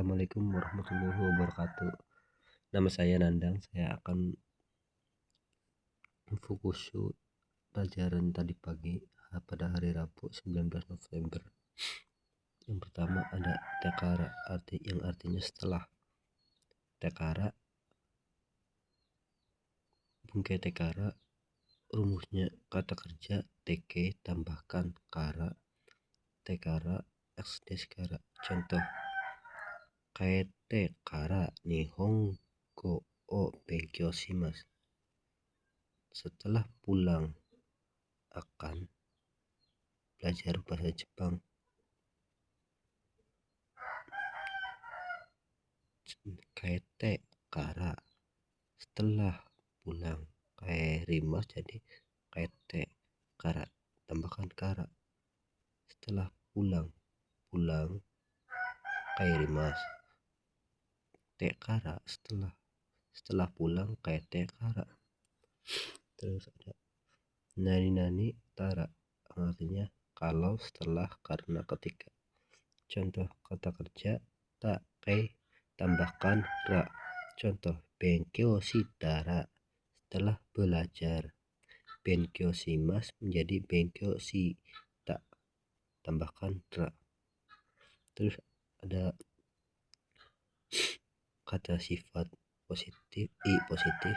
Assalamualaikum warahmatullahi wabarakatuh. Nama saya Nandang. Saya akan fokus pelajaran tadi pagi pada hari Rabu 19 November. Yang pertama ada tekara, yang artinya setelah. Tekara, bungkai tekara, rumusnya kata kerja teke tambahkan kara, tekara x deskara. Contoh: kaete kara nihongo o benkyou shimasu. Setelah pulang akan belajar bahasa Jepang. Kaete kara, setelah pulang. Kaerimas jadi kaete kara, tambahkan kara. Setelah pulang kaerimas. Tekara, setelah pulang kaete kara. Terus ada nani tara, artinya kalau, setelah, karena, ketika. Contoh kata kerja ta tambahkan ra. Contoh: benkyou shitara, setelah belajar. Benkyou shimasu menjadi benkyou shita, tambahkan ra. Terus ada kata sifat positif positif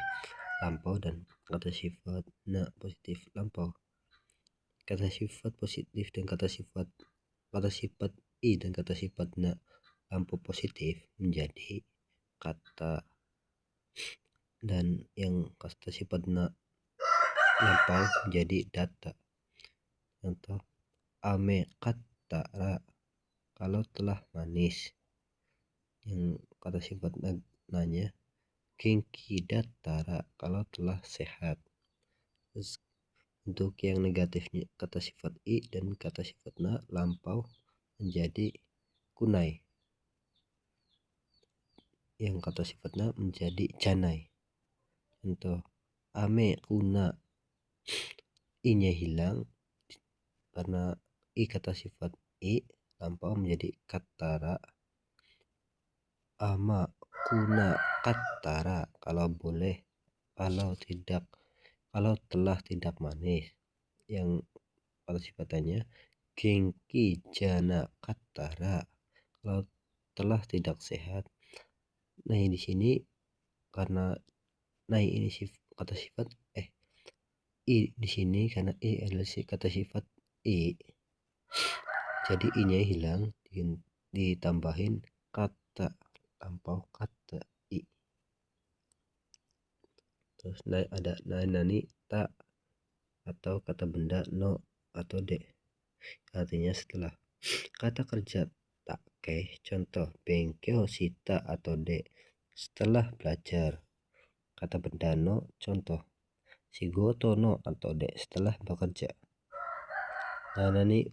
lampau dan kata sifat na positif lampau. Kata sifat positif dan kata sifat i dan kata sifat na lampau positif menjadi kata, dan yang kata sifat na lampau menjadi data. Contoh: ame katara, kalau telah manis. Yang kata sifat nanya genki datara, kalau telah sehat. Terus untuk yang negatifnya kata sifat i dan kata sifat na lampau menjadi kunai. Yang kata sifat na menjadi janai. Contoh: ame kuna, i-nya hilang karena i kata sifat i lampau menjadi katara. Ama kuna katara, kalau boleh, kalau tidak, kalau telah tidak manis. Yang kata sifatnya genki jana katara, kalau telah tidak sehat. Nah, di sini karena ini kata sifat i di sini, karena i adalah kata sifat i, jadi i-nya hilang, ditambahin kata lampau kata i. Terus ada nani ta atau kata benda no atau de, artinya setelah. Kata kerja take, contoh benkyou shita atau de, setelah belajar. Kata benda no, contoh shigoto no atau de, setelah bekerja. Nani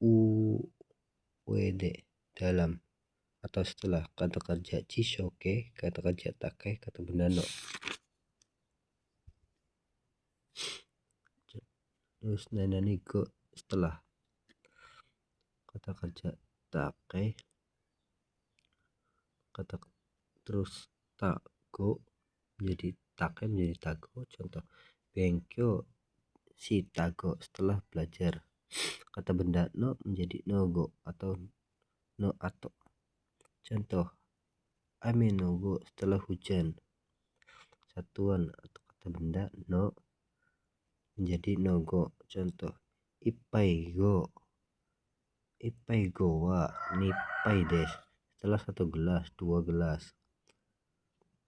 uwd, dalam atau setelah. Kata kerja chishoke, kata kerja take, kata benda no. Terus nani go, setelah. Kata kerja take, terus tago menjadi take menjadi tago. Contoh benkyou shitago, setelah belajar. Kata benda no menjadi nogo atau no ato. Contoh ame no go, setelah hujan. Satuan atau kata benda no menjadi nogo. Contoh ippai go wa nippai desu, setelah 1 gelas, 2 gelas.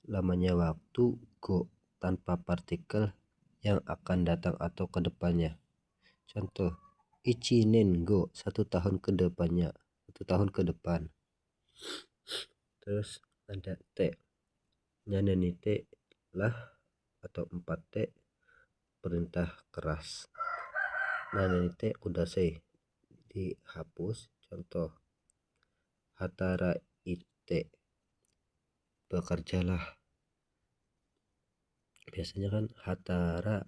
Lamanya waktu go tanpa partikel yang akan datang atau ke depannya. Contoh ichinen go, 1 tahun ke depannya, 1 tahun ke depan. Terus ada te, nyanyi te lah atau 4T, perintah keras. Nyanyi te kudasai, dihapus. Contoh hatara ite, bekerjalah. Biasanya kan hatara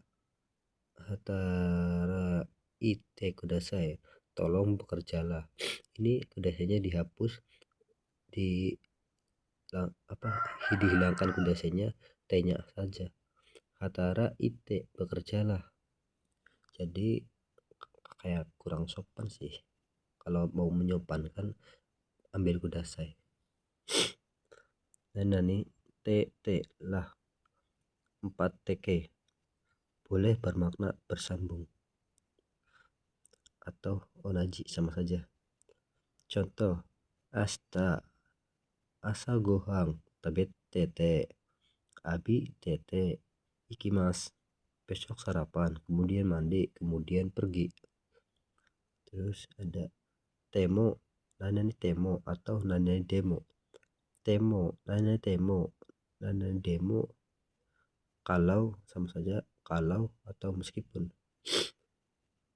ite kudasai, tolong bekerjalah. Ini kudasainya dihapus, di dihilangkan kudasanya T-nya saja. Hatara ite, bekerjalah. Jadi kayak kurang sopan sih. Kalau mau menyopankan ambil kudasai. Nani TT lah 4TK boleh bermakna bersambung atau onaji sama saja. Contoh asta asa gohang tabet tete abi tete ikimas, besok sarapan, kemudian mandi, kemudian pergi. Terus ada temo nanani temo atau nanani demo. Temo nanani temo nanani demo kalau sama saja kalau atau meskipun.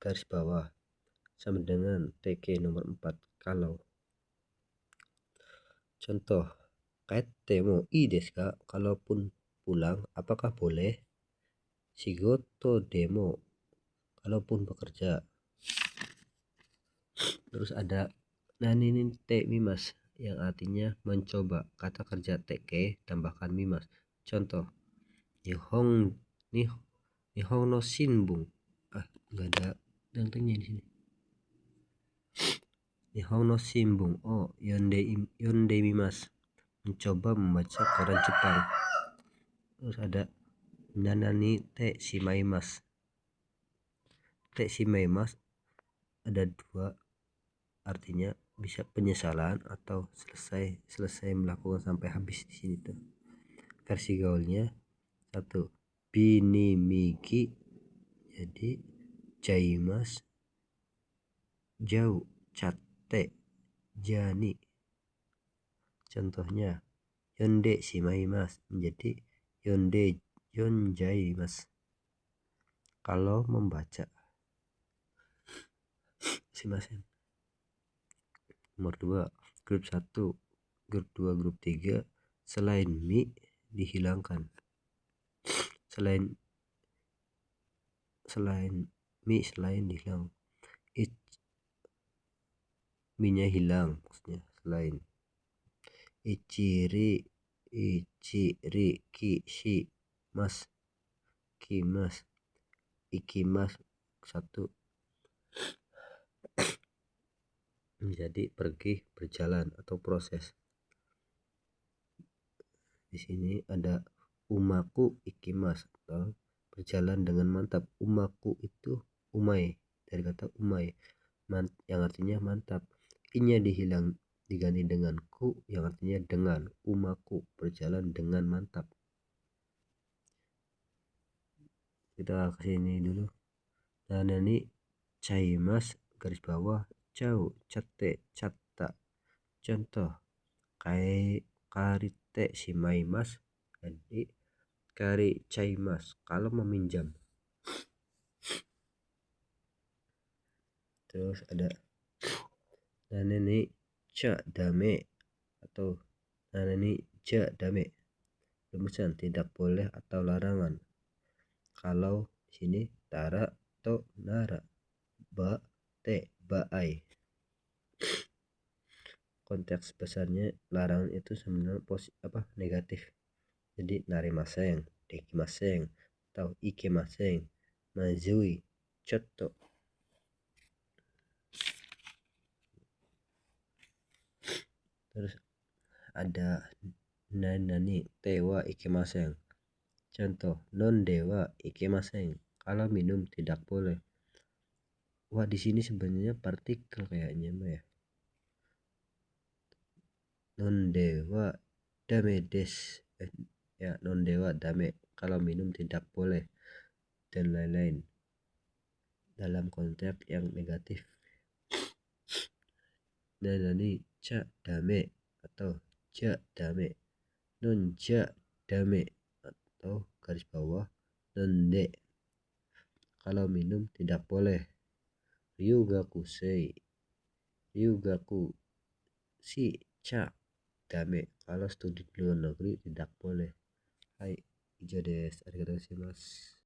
Garis bawah sama dengan TK nomor 4 kalau. Contoh temo i desu ka, kalaupun pulang apakah boleh? Shigoto demo, kalaupun bekerja. Terus ada naninin te mimas yang artinya mencoba. Kata kerja tk tambahkan mimas. Contoh Nihon no Shinbun. Nggak ada tengnya di sini. Nihon no Shinbun yonde mimas, mencoba membaca koran Jepang. Terus ada nanani te shimaimasu. Te shimaimasu ada dua artinya, bisa penyesalan atau selesai melakukan sampai habis di sini tuh. Versi gaulnya 1 bini miki, jadi jaimas jauh catte jani. Contohnya yonde shimaimasu menjadi yonjaimasu kalau membaca. Simasen. Nomor 2 grup 1, grup 2, grup 3 selain mi dihilangkan. Selain hilang, minya hilang maksudnya. Selain ichiri kishi mas kimas ikimas 1 menjadi pergi, berjalan atau proses. Di sini ada umaku ikimas atau berjalan dengan mantap. Umaku itu umai, dari kata umai yang artinya mantap. Inya diganti dengan ku yang artinya dengan. Umaku berjalan dengan mantap. Kita kesini dulu. Nanani chaimas garis bawah jauh catte catta. Contoh karite shimaimas, jadi kari chaimas kalau meminjam. Terus ada nanani cha dame atau nanani ja dame, rumusan tidak boleh atau larangan. Kalau di sini tara atau nara, ba te baai. Konteks besarnya larangan itu sebenarnya negatif. Jadi narimaseng, dekimaseng atau ikemaseng, mazui, cotto. Terus ada nanani tewa ikemaseng. Contoh non dewa ikemaseng, kalau minum tidak boleh. Wah, di sini sebenarnya partikel kayaknya ya. Non dewa dame des, ya non dewa dame, kalau minum tidak boleh dan lain-lain dalam konteks yang negatif. Nanani ca dame atau ja dame, non ja dame atau garis bawah nonde, kalau minum tidak boleh. Ryugaku si ca dame, kalau studi di luar negeri tidak boleh. Hai, ijo desu, arigatou gozaimasu.